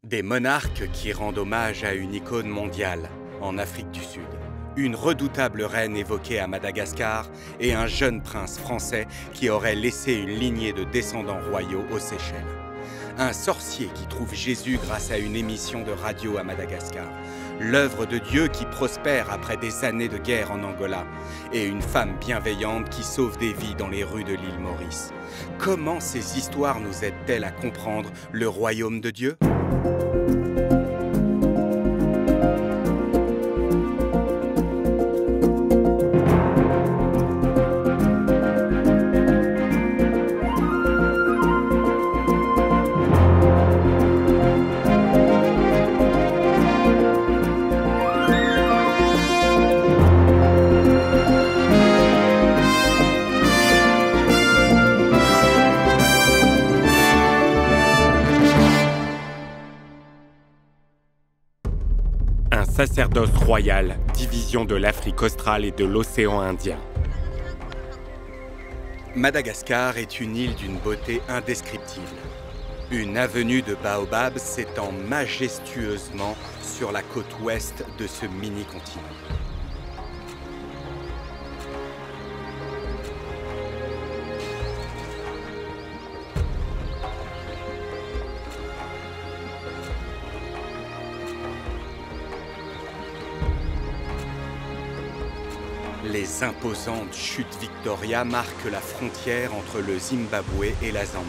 Des monarques qui rendent hommage à une icône mondiale, en Afrique du Sud. Une redoutable reine évoquée à Madagascar et un jeune prince français qui aurait laissé une lignée de descendants royaux aux Seychelles. Un sorcier qui trouve Jésus grâce à une émission de radio à Madagascar. L'œuvre de Dieu qui prospère après des années de guerre en Angola. Et une femme bienveillante qui sauve des vies dans les rues de l'île Maurice. Comment ces histoires nous aident-elles à comprendre le royaume de Dieu ? Un sacerdoce royal, division de l'Afrique australe et de l'océan Indien. Madagascar est une île d'une beauté indescriptible. Une avenue de baobabs s'étend majestueusement sur la côte ouest de ce mini-continent. Les imposantes chutes Victoria marquent la frontière entre le Zimbabwe et la Zambie.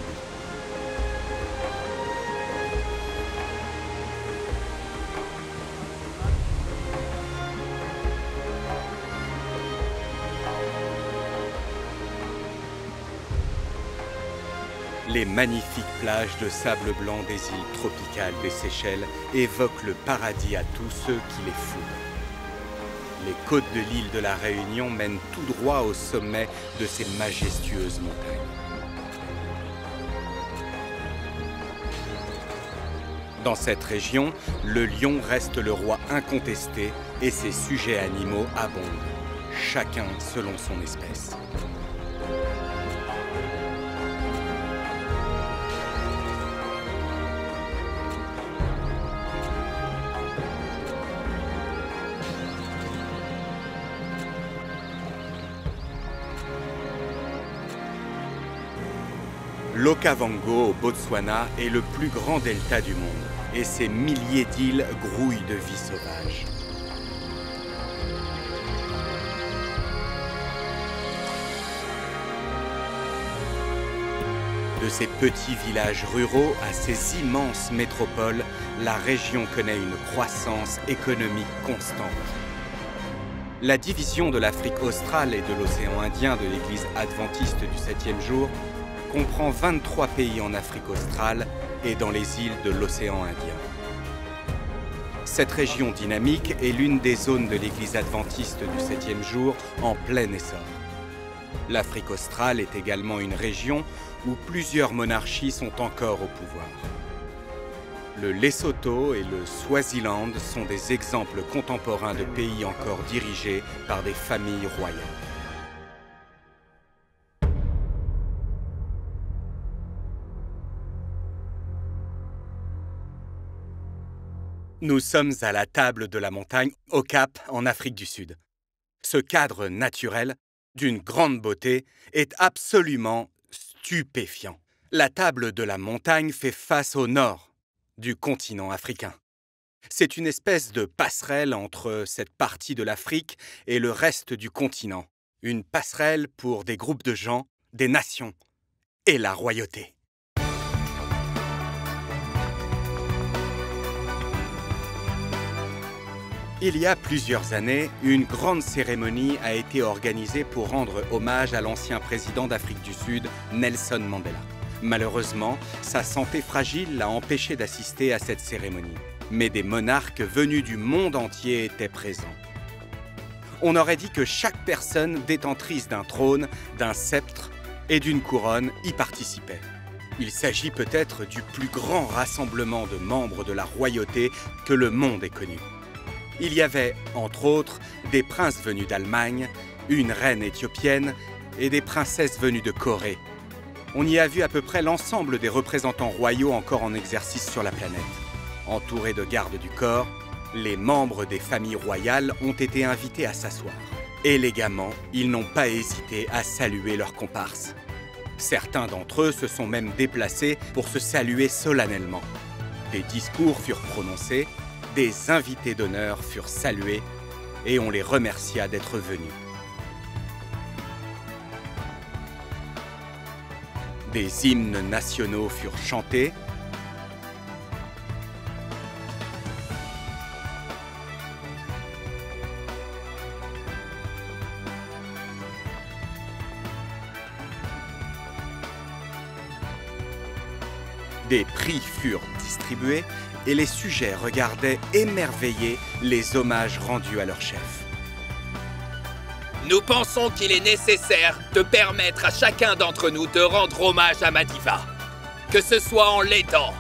Les magnifiques plages de sable blanc des îles tropicales des Seychelles évoquent le paradis à tous ceux qui les foulent. Les côtes de l'île de la Réunion mènent tout droit au sommet de ces majestueuses montagnes. Dans cette région, le lion reste le roi incontesté et ses sujets animaux abondent, chacun selon son espèce. L'Okavango au Botswana est le plus grand delta du monde et ses milliers d'îles grouillent de vie sauvage. De ces petits villages ruraux à ces immenses métropoles, la région connaît une croissance économique constante. La division de l'Afrique australe et de l'océan Indien de l'Église adventiste du 7e jour comprend 23 pays en Afrique australe et dans les îles de l'océan Indien. Cette région dynamique est l'une des zones de l'Église adventiste du 7e jour en plein essor. L'Afrique australe est également une région où plusieurs monarchies sont encore au pouvoir. Le Lesotho et le Swaziland sont des exemples contemporains de pays encore dirigés par des familles royales. Nous sommes à la table de la montagne, au Cap, en Afrique du Sud. Ce cadre naturel, d'une grande beauté, est absolument stupéfiant. La table de la montagne fait face au nord du continent africain. C'est une espèce de passerelle entre cette partie de l'Afrique et le reste du continent. Une passerelle pour des groupes de gens, des nations et la royauté. Il y a plusieurs années, une grande cérémonie a été organisée pour rendre hommage à l'ancien président d'Afrique du Sud, Nelson Mandela. Malheureusement, sa santé fragile l'a empêché d'assister à cette cérémonie. Mais des monarques venus du monde entier étaient présents. On aurait dit que chaque personne détentrice d'un trône, d'un sceptre et d'une couronne y participait. Il s'agit peut-être du plus grand rassemblement de membres de la royauté que le monde ait connu. Il y avait, entre autres, des princes venus d'Allemagne, une reine éthiopienne et des princesses venues de Corée. On y a vu à peu près l'ensemble des représentants royaux encore en exercice sur la planète. Entourés de gardes du corps, les membres des familles royales ont été invités à s'asseoir. Élégamment, ils n'ont pas hésité à saluer leurs comparses. Certains d'entre eux se sont même déplacés pour se saluer solennellement. Des discours furent prononcés, des invités d'honneur furent salués et on les remercia d'être venus. Des hymnes nationaux furent chantés. Des prix furent distribués et les sujets regardaient émerveillés les hommages rendus à leur chef. Nous pensons qu'il est nécessaire de permettre à chacun d'entre nous de rendre hommage à Madiva, que ce soit en l'aidant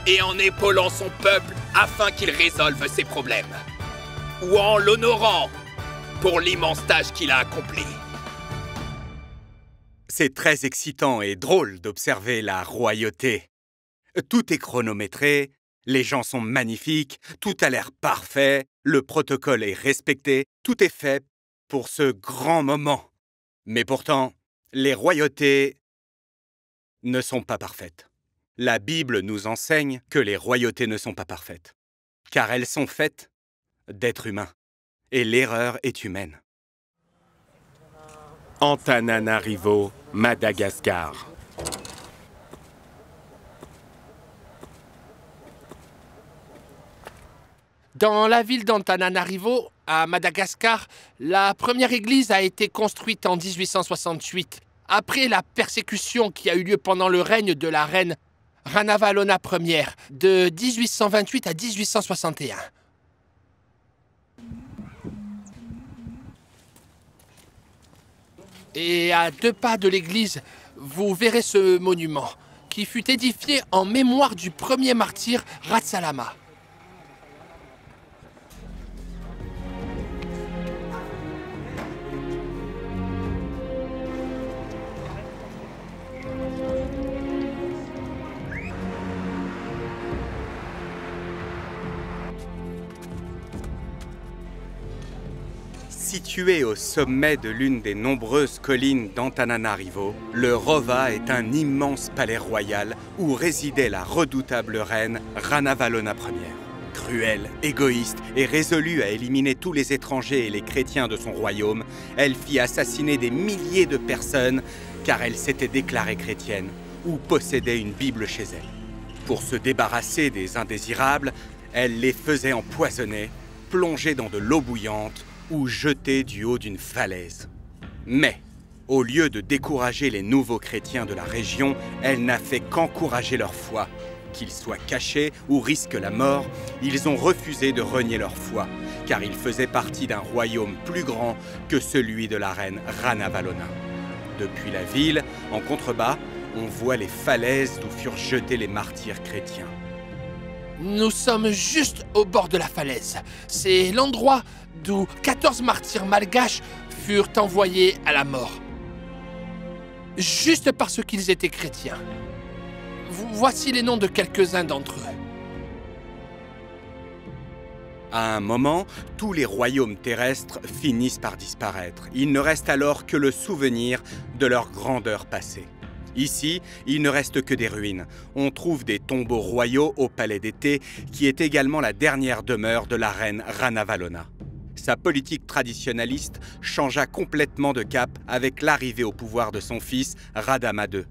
et en épaulant son peuple afin qu'il résolve ses problèmes, ou en l'honorant pour l'immense tâche qu'il a accomplie. C'est très excitant et drôle d'observer la royauté. Tout est chronométré, les gens sont magnifiques, tout a l'air parfait, le protocole est respecté, tout est fait pour ce grand moment. Mais pourtant, les royautés ne sont pas parfaites. La Bible nous enseigne que les royautés ne sont pas parfaites, car elles sont faites d'êtres humains, et l'erreur est humaine. Antananarivo, Madagascar. Dans la ville d'Antananarivo, à Madagascar, la première église a été construite en 1868, après la persécution qui a eu lieu pendant le règne de la reine Ranavalona Ier, de 1828 à 1861. Et à 2 pas de l'église, vous verrez ce monument, qui fut édifié en mémoire du premier martyr Ratsalama. Situé au sommet de l'une des nombreuses collines d'Antananarivo, le Rova est un immense palais royal où résidait la redoutable reine Ranavalona Ier. Cruelle, égoïste et résolue à éliminer tous les étrangers et les chrétiens de son royaume, elle fit assassiner des milliers de personnes car elle s'était déclarée chrétienne ou possédait une Bible chez elle. Pour se débarrasser des indésirables, elle les faisait empoisonner, plonger dans de l'eau bouillante ou jeter du haut d'une falaise. Mais, au lieu de décourager les nouveaux chrétiens de la région, elle n'a fait qu'encourager leur foi. Qu'ils soient cachés ou risquent la mort, ils ont refusé de renier leur foi, car ils faisaient partie d'un royaume plus grand que celui de la reine Ranavalona. Depuis la ville, en contrebas, on voit les falaises d'où furent jetés les martyrs chrétiens. Nous sommes juste au bord de la falaise. C'est l'endroit d'où 14 martyrs malgaches furent envoyés à la mort. Juste parce qu'ils étaient chrétiens. Voici les noms de quelques-uns d'entre eux. À un moment, tous les royaumes terrestres finissent par disparaître. Il ne reste alors que le souvenir de leur grandeur passée. Ici, il ne reste que des ruines. On trouve des tombeaux royaux au palais d'été, qui est également la dernière demeure de la reine Ranavalona. Sa politique traditionnaliste changea complètement de cap avec l'arrivée au pouvoir de son fils Radama II,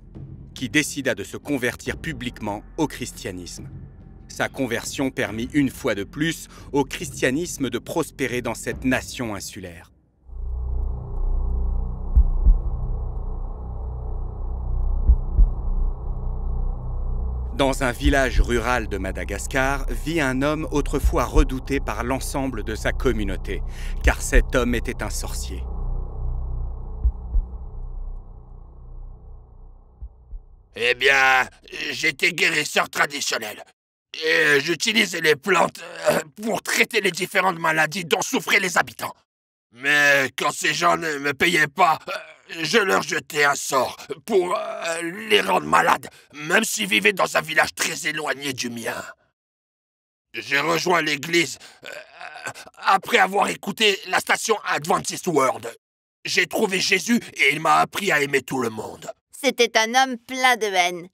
qui décida de se convertir publiquement au christianisme. Sa conversion permit une fois de plus au christianisme de prospérer dans cette nation insulaire. Dans un village rural de Madagascar vit un homme autrefois redouté par l'ensemble de sa communauté, car cet homme était un sorcier. Eh bien, j'étais guérisseur traditionnel. Et j'utilisais les plantes pour traiter les différentes maladies dont souffraient les habitants. Mais quand ces gens ne me payaient pas, je leur jetais un sort pour les rendre malades, même s'ils vivaient dans un village très éloigné du mien. J'ai rejoint l'église après avoir écouté la station Adventist World. J'ai trouvé Jésus et il m'a appris à aimer tout le monde. C'était un homme plein de haine.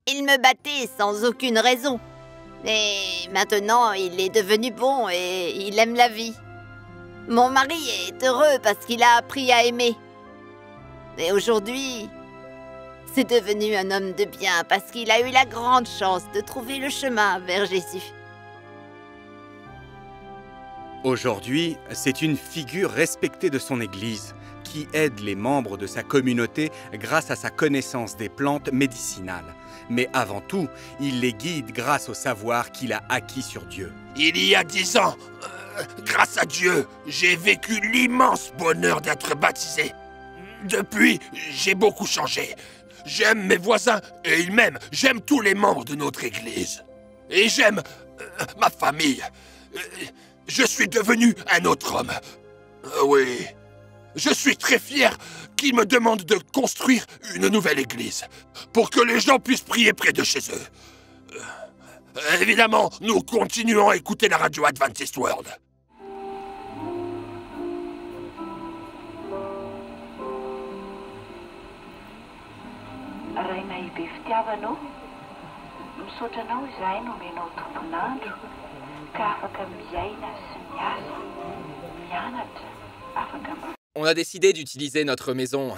Il me battait sans aucune raison. Et maintenant, il est devenu bon et il aime la vie. Mon mari est heureux parce qu'il a appris à aimer. Et aujourd'hui, c'est devenu un homme de bien parce qu'il a eu la grande chance de trouver le chemin vers Jésus. Aujourd'hui, c'est une figure respectée de son Église qui aide les membres de sa communauté grâce à sa connaissance des plantes médicinales. Mais avant tout, il les guide grâce au savoir qu'il a acquis sur Dieu. Il y a 10 ans, grâce à Dieu, j'ai vécu l'immense bonheur d'être baptisé. Depuis, j'ai beaucoup changé. J'aime mes voisins et ils m'aiment. J'aime tous les membres de notre église. Et j'aime ma famille. Je suis devenu un autre homme. Oui. Je suis très fier qu'il me demande de construire une nouvelle église pour que les gens puissent prier près de chez eux. Évidemment, nous continuons à écouter la radio Adventist World. Raina ibe fitiavanao, misaotra anao izahay nomenao tompon'andro ka afaka miaina sy miasa, mianatra, afaka. On a décidé d'utiliser notre maison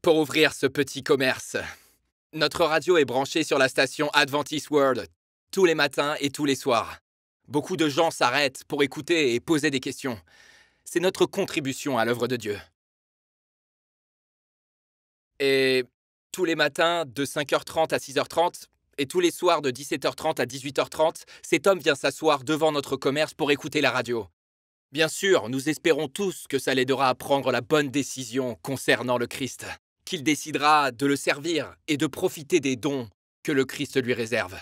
pour ouvrir ce petit commerce. Notre radio est branchée sur la station Adventist World tous les matins et tous les soirs. Beaucoup de gens s'arrêtent pour écouter et poser des questions. C'est notre contribution à l'œuvre de Dieu. Et tous les matins de 5h30 à 6h30 et tous les soirs de 17h30 à 18h30, cet homme vient s'asseoir devant notre commerce pour écouter la radio. Bien sûr, nous espérons tous que ça l'aidera à prendre la bonne décision concernant le Christ, qu'il décidera de le servir et de profiter des dons que le Christ lui réserve.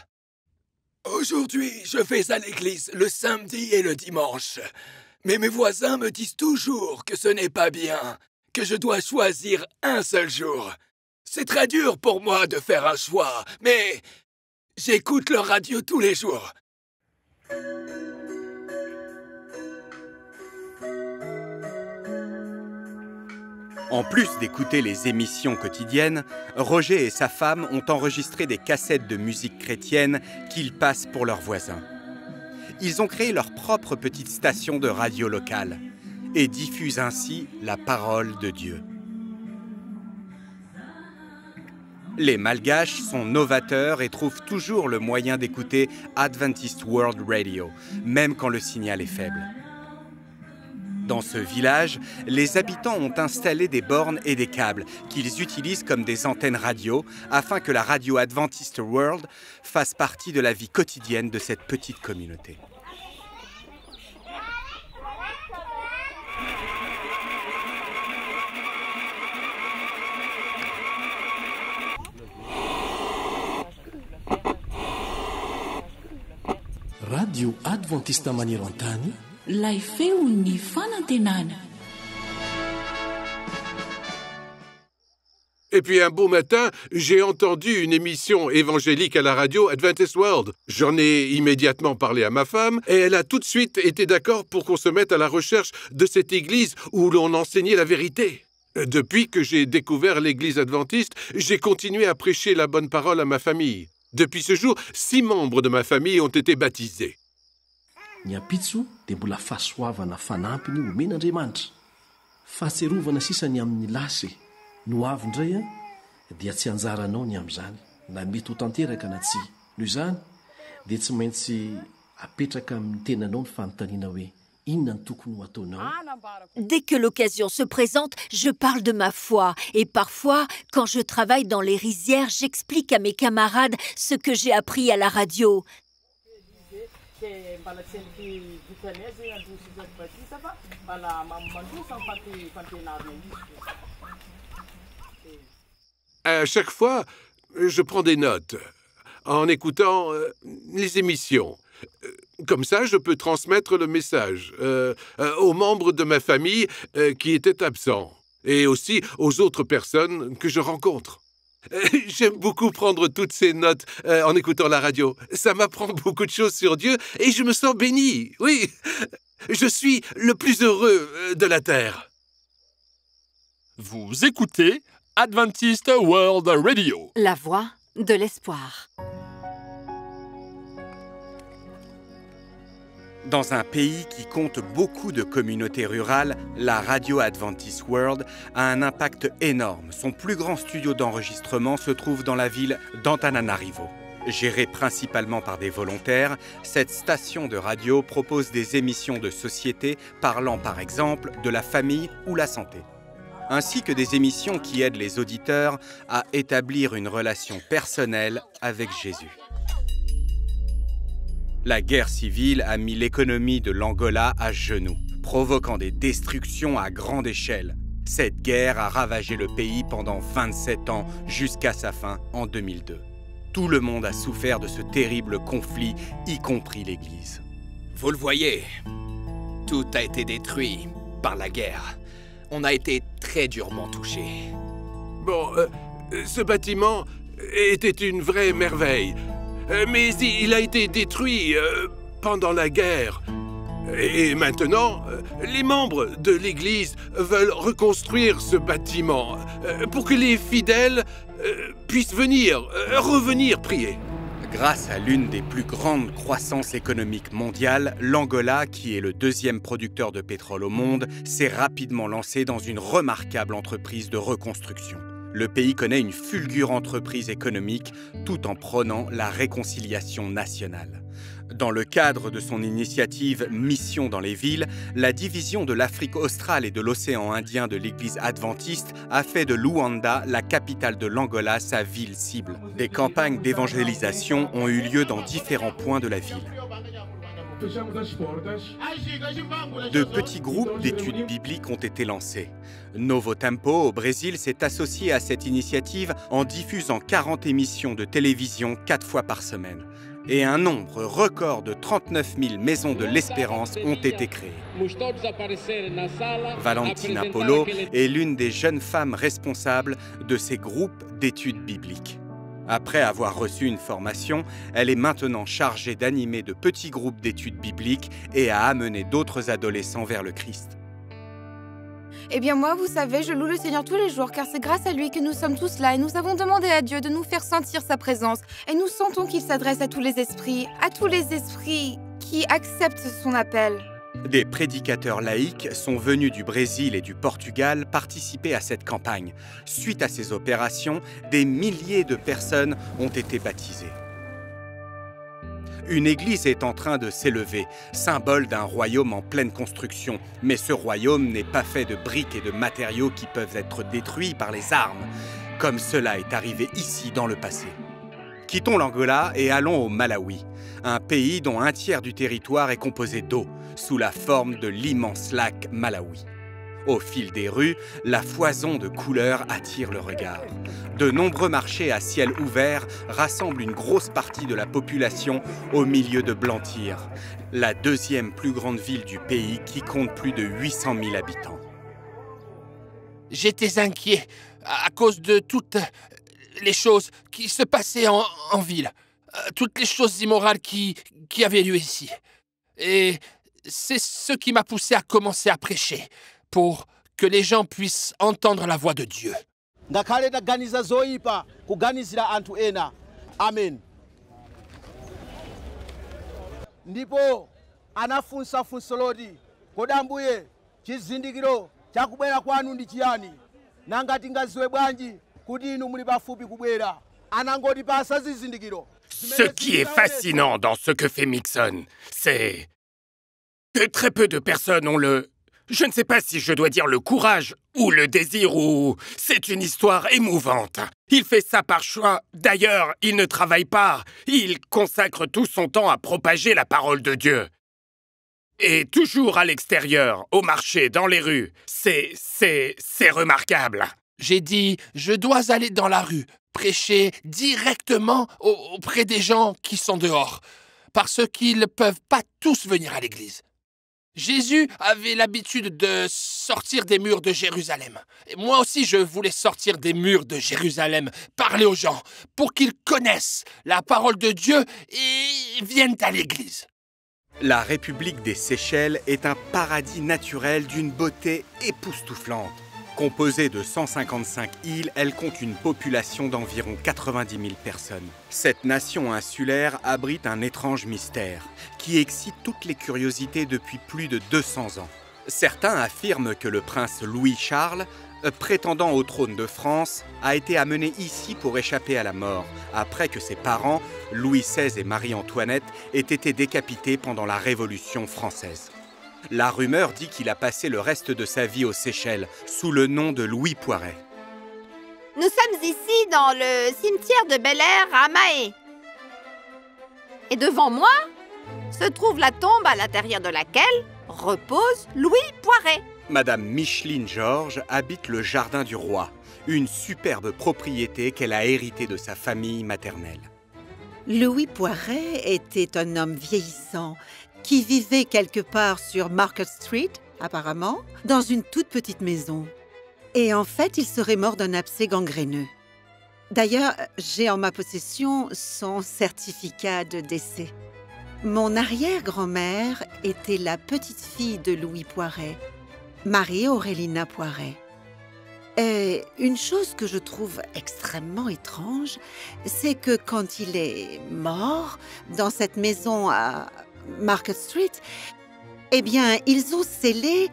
Aujourd'hui, je vais à l'église le samedi et le dimanche. Mais mes voisins me disent toujours que ce n'est pas bien, que je dois choisir un seul jour. C'est très dur pour moi de faire un choix, mais j'écoute leur radio tous les jours. En plus d'écouter les émissions quotidiennes, Roger et sa femme ont enregistré des cassettes de musique chrétienne qu'ils passent pour leurs voisins. Ils ont créé leur propre petite station de radio locale et diffusent ainsi la parole de Dieu. Les Malgaches sont novateurs et trouvent toujours le moyen d'écouter Adventist World Radio, même quand le signal est faible. Dans ce village, les habitants ont installé des bornes et des câbles qu'ils utilisent comme des antennes radio afin que la radio Adventist World fasse partie de la vie quotidienne de cette petite communauté. Radio Adventista Maneran-tany ilay feon'ny fanantenana. Et puis un beau matin, j'ai entendu une émission évangélique à la radio Adventist World. J'en ai immédiatement parlé à ma femme et elle a tout de suite été d'accord pour qu'on se mette à la recherche de cette église où l'on enseignait la vérité. Depuis que j'ai découvert l'église adventiste, j'ai continué à prêcher la bonne parole à ma famille. Depuis ce jour, 6 membres de ma famille ont été baptisés. Ny apitso dia mbola fahasoavana fanampiny omen'Andriamanitra. Fahatserovana sisany amin'ny lasy no avy indray dia tsy anjaranao ny amin'izany na mety ho tanteraka na tsy. Noho izany dia tsy maintsy apetraka amin'ny tenanao ny fanontaniana hoe inona ny tokony ho ataonao. Dès que l'occasion se présente, je parle de ma foi. Et parfois, quand je travaille dans les rizières, j'explique à mes camarades ce que j'ai appris à la radio. À chaque fois, je prends des notes en écoutant les émissions. Comme ça, je peux transmettre le message aux membres de ma famille qui étaient absents et aussi aux autres personnes que je rencontre. J'aime beaucoup prendre toutes ces notes en écoutant la radio. Ça m'apprend beaucoup de choses sur Dieu et je me sens béni. Oui, je suis le plus heureux de la terre. Vous écoutez Adventist World Radio. La voix de l'espoir. Dans un pays qui compte beaucoup de communautés rurales, la radio Adventist World a un impact énorme. Son plus grand studio d'enregistrement se trouve dans la ville d'Antananarivo. Gérée principalement par des volontaires, cette station de radio propose des émissions de société parlant par exemple de la famille ou la santé, ainsi que des émissions qui aident les auditeurs à établir une relation personnelle avec Jésus. La guerre civile a mis l'économie de l'Angola à genoux, provoquant des destructions à grande échelle. Cette guerre a ravagé le pays pendant 27 ans jusqu'à sa fin en 2002. Tout le monde a souffert de ce terrible conflit, y compris l'Église. Vous le voyez, tout a été détruit par la guerre. On a été très durement touchés. Bon, ce bâtiment était une vraie merveille. Mais il a été détruit pendant la guerre. Et maintenant, les membres de l'Église veulent reconstruire ce bâtiment pour que les fidèles puissent revenir prier. Grâce à l'une des plus grandes croissances économiques mondiales, l'Angola, qui est le deuxième producteur de pétrole au monde, s'est rapidement lancé dans une remarquable entreprise de reconstruction. Le pays connaît une fulgurante reprise économique tout en prônant la réconciliation nationale. Dans le cadre de son initiative Mission dans les villes, la division de l'Afrique australe et de l'océan Indien de l'Église adventiste a fait de Luanda, la capitale de l'Angola, sa ville cible. Des campagnes d'évangélisation ont eu lieu dans différents points de la ville. De petits groupes d'études bibliques ont été lancés. Novo Tempo, au Brésil, s'est associé à cette initiative en diffusant 40 émissions de télévision 4 fois par semaine. Et un nombre record de 39 000 maisons de l'espérance ont été créées. Valentina Polo est l'une des jeunes femmes responsables de ces groupes d'études bibliques. Après avoir reçu une formation, elle est maintenant chargée d'animer de petits groupes d'études bibliques et à amener d'autres adolescents vers le Christ. Eh bien moi, vous savez, je loue le Seigneur tous les jours, car c'est grâce à lui que nous sommes tous là et nous avons demandé à Dieu de nous faire sentir sa présence. Et nous sentons qu'il s'adresse à tous les esprits qui acceptent son appel. Des prédicateurs laïcs sont venus du Brésil et du Portugal participer à cette campagne. Suite à ces opérations, des milliers de personnes ont été baptisées. Une église est en train de s'élever, symbole d'un royaume en pleine construction. Mais ce royaume n'est pas fait de briques et de matériaux qui peuvent être détruits par les armes, comme cela est arrivé ici dans le passé. Quittons l'Angola et allons au Malawi, un pays dont un tiers du territoire est composé d'eau, sous la forme de l'immense lac Malawi. Au fil des rues, la foison de couleurs attire le regard. De nombreux marchés à ciel ouvert rassemblent une grosse partie de la population au milieu de Blantyre, la deuxième plus grande ville du pays qui compte plus de 800 000 habitants. J'étais inquiet à cause de toutes les choses qui se passaient en ville, toutes les choses immorales qui avaient lieu ici. Et c'est ce qui m'a poussé à commencer à prêcher, pour que les gens puissent entendre la voix de Dieu. Amen. Ndipo anafunsa funso loti kodambuye chizindikiro chakubwera kwanu ndi chiyani nanga tingaziwe bwanji kuti inu muli pafupi kubwera anangotipasa zizindikiro. Ce qui est fascinant dans ce que fait Mixon, c'est que très peu de personnes ont je ne sais pas si je dois dire le courage ou le désir ou... C'est une histoire émouvante. Il fait ça par choix. D'ailleurs, il ne travaille pas. Il consacre tout son temps à propager la parole de Dieu. Et toujours à l'extérieur, au marché, dans les rues. C'est remarquable. J'ai dit, je dois aller dans la rue, prêcher directement auprès des gens qui sont dehors, parce qu'ils ne peuvent pas tous venir à l'église. Jésus avait l'habitude de sortir des murs de Jérusalem. Et moi aussi, je voulais sortir des murs de Jérusalem, parler aux gens, pour qu'ils connaissent la parole de Dieu et viennent à l'église. La République des Seychelles est un paradis naturel d'une beauté époustouflante. Composée de 155 îles, elle compte une population d'environ 90 000 personnes. Cette nation insulaire abrite un étrange mystère qui excite toutes les curiosités depuis plus de 200 ans. Certains affirment que le prince Louis-Charles, prétendant au trône de France, a été amené ici pour échapper à la mort, après que ses parents, Louis XVI et Marie-Antoinette, aient été décapités pendant la Révolution française. La rumeur dit qu'il a passé le reste de sa vie aux Seychelles, sous le nom de Louis Poiret. Nous sommes ici dans le cimetière de Bel-Air à Mahé. Et devant moi se trouve la tombe à l'intérieur de laquelle repose Louis Poiret. Madame Micheline Georges habite le Jardin du Roi, une superbe propriété qu'elle a héritée de sa famille maternelle. Louis Poiret était un homme vieillissant qui vivait quelque part sur Market Street, apparemment, dans une toute petite maison. Et en fait, il serait mort d'un abcès gangréneux. D'ailleurs, j'ai en ma possession son certificat de décès. Mon arrière-grand-mère était la petite-fille de Louis Poiret, Marie-Aurélina Poiret. Et une chose que je trouve extrêmement étrange, c'est que quand il est mort, dans cette maison à Market Street, eh bien, ils ont scellé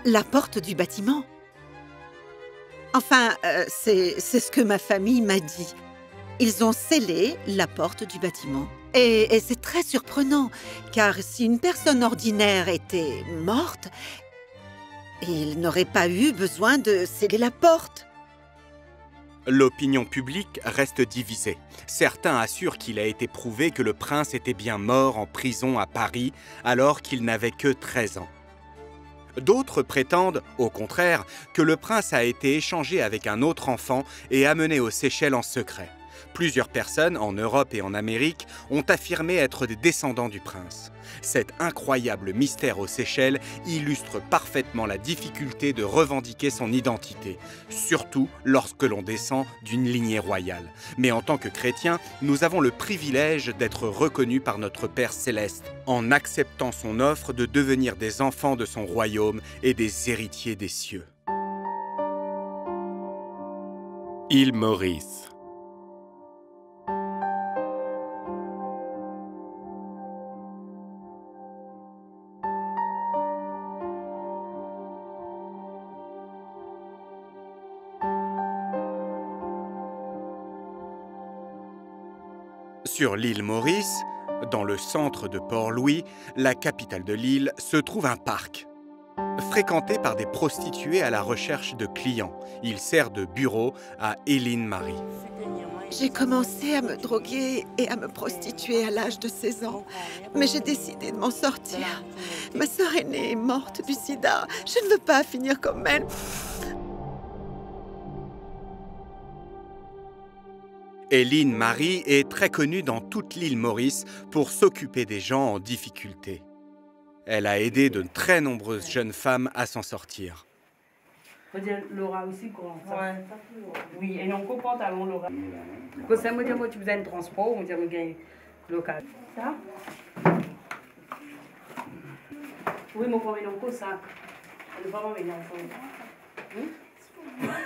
la porte du bâtiment. Enfin, c'est ce que ma famille m'a dit. Ils ont scellé la porte du bâtiment. Et c'est très surprenant, car si une personne ordinaire était morte, il n'aurait pas eu besoin de sceller la porte. L'opinion publique reste divisée. Certains assurent qu'il a été prouvé que le prince était bien mort en prison à Paris alors qu'il n'avait que 13 ans. D'autres prétendent, au contraire, que le prince a été échangé avec un autre enfant et amené aux Seychelles en secret. Plusieurs personnes, en Europe et en Amérique, ont affirmé être des descendants du prince. Cet incroyable mystère aux Seychelles illustre parfaitement la difficulté de revendiquer son identité, surtout lorsque l'on descend d'une lignée royale. Mais en tant que chrétiens, nous avons le privilège d'être reconnus par notre Père Céleste, en acceptant son offre de devenir des enfants de son royaume et des héritiers des cieux. Île Maurice. Sur l'île Maurice, dans le centre de Port-Louis, la capitale de l'île, se trouve un parc. Fréquenté par des prostituées à la recherche de clients, il sert de bureau à Eileen Marie. J'ai commencé à me droguer et à me prostituer à l'âge de 16 ans. Mais j'ai décidé de m'en sortir. Ma sœur aînée est morte du sida. Je ne veux pas finir comme elle. Eileen Marie est très connue dans toute l'île Maurice pour s'occuper des gens en difficulté. Elle a aidé de très nombreuses jeunes femmes à s'en sortir. Faut dire Laura aussi grand. Ouais. Oui, et on comprend talon Laura. Quand ça me dit moi tu besoin de transport, on dit on gagne local. Ça? Oui, mon premier nom ça. Le pas mon nom.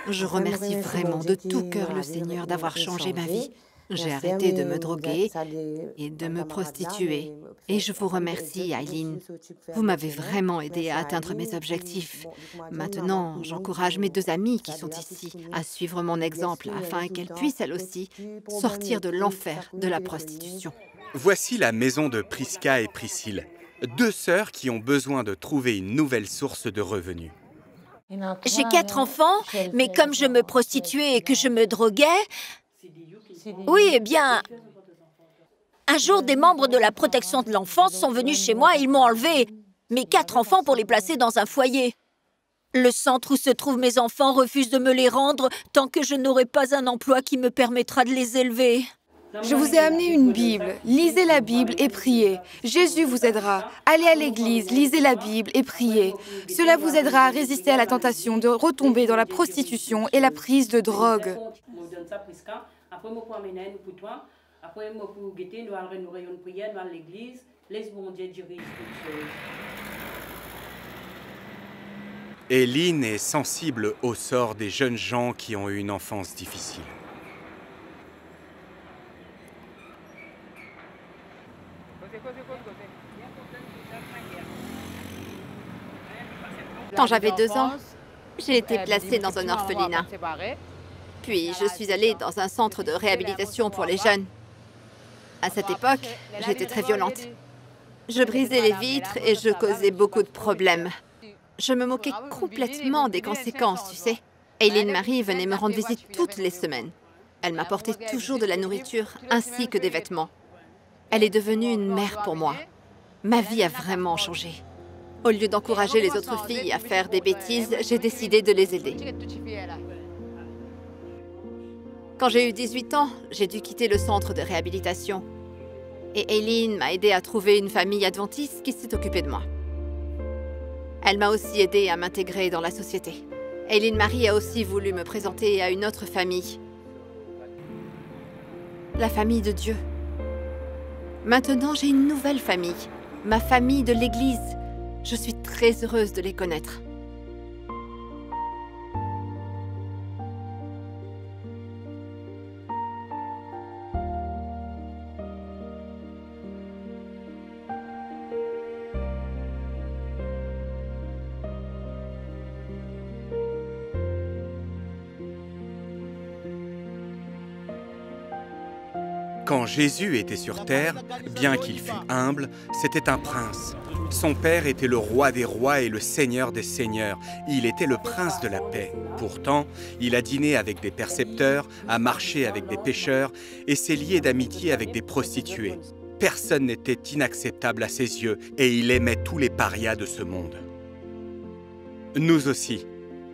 Je remercie vraiment de tout cœur le Seigneur d'avoir changé ma vie. J'ai arrêté de me droguer et de me prostituer. Et je vous remercie, Eileen. Vous m'avez vraiment aidé à atteindre mes objectifs. Maintenant, j'encourage mes 2 amies qui sont ici à suivre mon exemple afin qu'elles puissent, elles aussi, sortir de l'enfer de la prostitution. Voici la maison de Prisca et Priscille, 2 sœurs qui ont besoin de trouver une nouvelle source de revenus. J'ai 4 enfants, mais comme je me prostituais et que je me droguais... Oui, eh bien... Un jour, des membres de la protection de l'enfance sont venus chez moi et ils m'ont enlevé mes 4 enfants pour les placer dans un foyer. Le centre où se trouvent mes enfants refuse de me les rendre tant que je n'aurai pas un emploi qui me permettra de les élever. Je vous ai amené une Bible. Lisez la Bible et priez. Jésus vous aidera. Allez à l'église, lisez la Bible et priez. Cela vous aidera à résister à la tentation de retomber dans la prostitution et la prise de drogue. Eileen est sensible au sort des jeunes gens qui ont eu une enfance difficile. Quand j'avais 2 ans, j'ai été placée dans un orphelinat. Puis je suis allée dans un centre de réhabilitation pour les jeunes. À cette époque, j'étais très violente. Je brisais les vitres et je causais beaucoup de problèmes. Je me moquais complètement des conséquences, tu sais. Eileen Marie venait me rendre visite toutes les semaines. Elle m'apportait toujours de la nourriture ainsi que des vêtements. Elle est devenue une mère pour moi. Ma vie a vraiment changé. Au lieu d'encourager les autres filles à faire des bêtises, j'ai décidé de les aider. Quand j'ai eu 18 ans, j'ai dû quitter le centre de réhabilitation. Et Eileen m'a aidée à trouver une famille adventiste qui s'est occupée de moi. Elle m'a aussi aidée à m'intégrer dans la société. Eileen Marie a aussi voulu me présenter à une autre famille. La famille de Dieu. Maintenant, j'ai une nouvelle famille. Ma famille de l'Église. Je suis très heureuse de les connaître. Quand Jésus était sur terre, bien qu'il fût humble, c'était un prince. Son père était le roi des rois et le seigneur des seigneurs. Il était le prince de la paix. Pourtant, il a dîné avec des percepteurs, a marché avec des pêcheurs et s'est lié d'amitié avec des prostituées. Personne n'était inacceptable à ses yeux et il aimait tous les parias de ce monde. Nous aussi,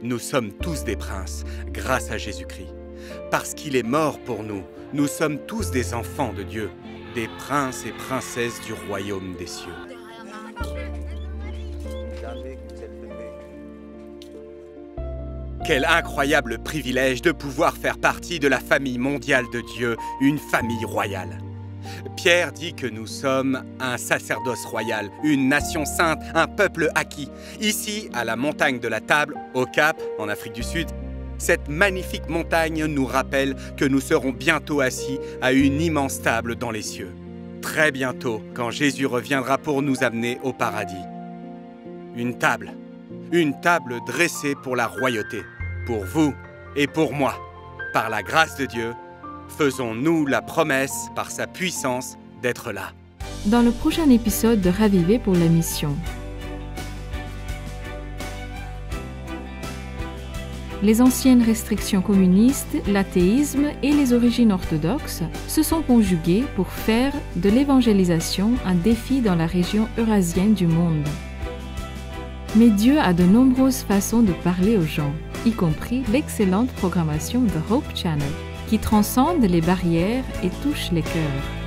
nous sommes tous des princes grâce à Jésus-Christ. Parce qu'il est mort pour nous, nous sommes tous des enfants de Dieu, des princes et princesses du royaume des cieux. Quel incroyable privilège de pouvoir faire partie de la famille mondiale de Dieu, une famille royale. Pierre dit que nous sommes un sacerdoce royal, une nation sainte, un peuple acquis. Ici, à la montagne de la Table, au Cap, en Afrique du Sud, cette magnifique montagne nous rappelle que nous serons bientôt assis à une immense table dans les cieux. Très bientôt, quand Jésus reviendra pour nous amener au paradis. Une table dressée pour la royauté, pour vous et pour moi. Par la grâce de Dieu, faisons-nous la promesse, par sa puissance, d'être là. Dans le prochain épisode de Raviver pour la mission. Les anciennes restrictions communistes, l'athéisme et les origines orthodoxes se sont conjuguées pour faire de l'évangélisation un défi dans la région eurasienne du monde. Mais Dieu a de nombreuses façons de parler aux gens, y compris l'excellente programmation de Hope Channel, qui transcende les barrières et touche les cœurs.